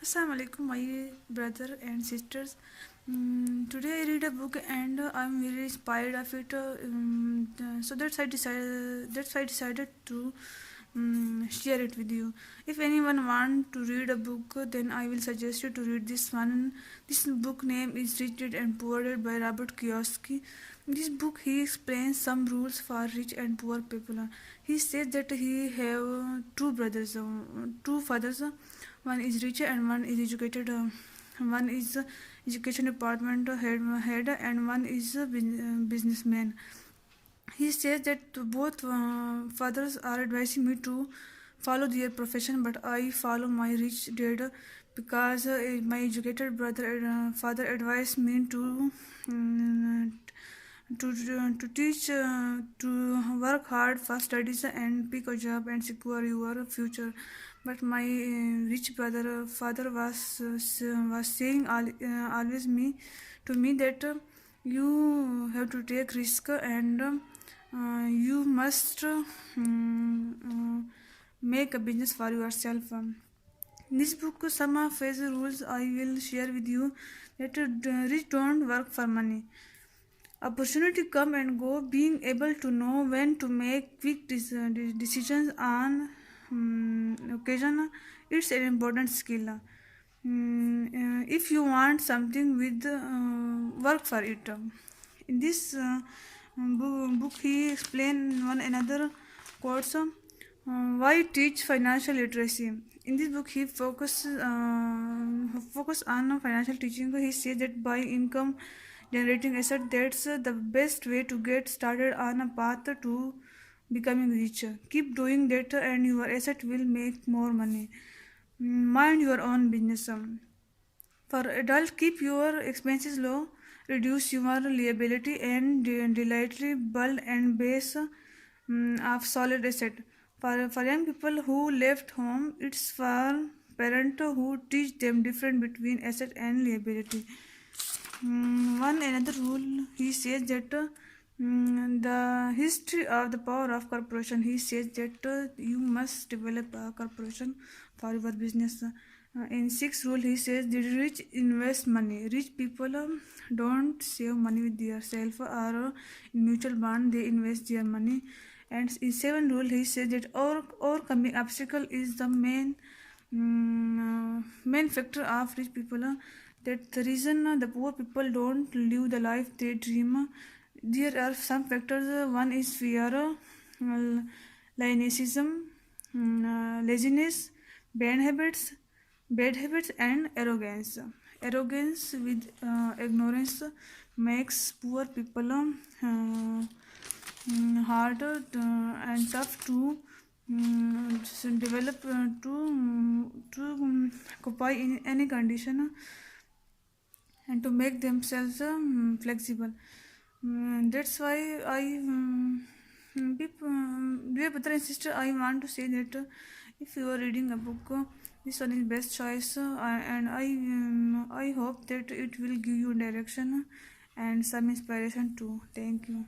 Assalamu alaikum, my brother and sisters. Today I read a book and I'm very inspired of it. So that's I decided to share it with you. If anyone want to read a book, then I will suggest you to read this one. This book name is Rich Dad and Poor Dad by Robert Kiyosaki. In this book he explains some rules for rich and poor people. He says that he have two brothers, two fathers. One is rich and one is educated. One is education department head and one is a businessman. He says that both fathers are advising me to follow their profession, but I follow my rich dad because my educated brother father advised me to teach to work hard for studies and pick a job and secure your future. But my rich brother father was saying always me to me that you have to take risk and you must make a business for yourself. In this book, some of his rules I will share with you that rich don't work for money. Opportunity come and go. Being able to know when to make quick decisions on occasion, it's an important skill. If you want something with work for it. In this book he explained one another quotes. Why teach financial literacy? In this book he focus on financial teaching. He says that by income generating asset, that's the best way to get started on a path to becoming rich. Keep doing that and your asset will make more money. Mind your own business. For adults, keep your expenses low, reduce your liability and delightfully build and base of solid asset. For young people who left home, it's for parents who teach them difference between asset and liability. One another rule he says that the history of the power of corporation. He says that you must develop a corporation for your business. In sixth rule he says the rich invest money. Rich people don't save money with themselves or in mutual bond. They invest their money. And in seventh rule he says that overcoming obstacle is the main factor of rich people. That the reason the poor people don't live the life they dream. There are some factors. One is fear, leniency, laziness, bad habits, and arrogance. Arrogance with ignorance makes poor people harder and tough to develop to occupy in any condition and to make themselves flexible. That's why dear brother and sister, I want to say that if you are reading a book, this one is best choice, and I hope that it will give you direction and some inspiration too. Thank you.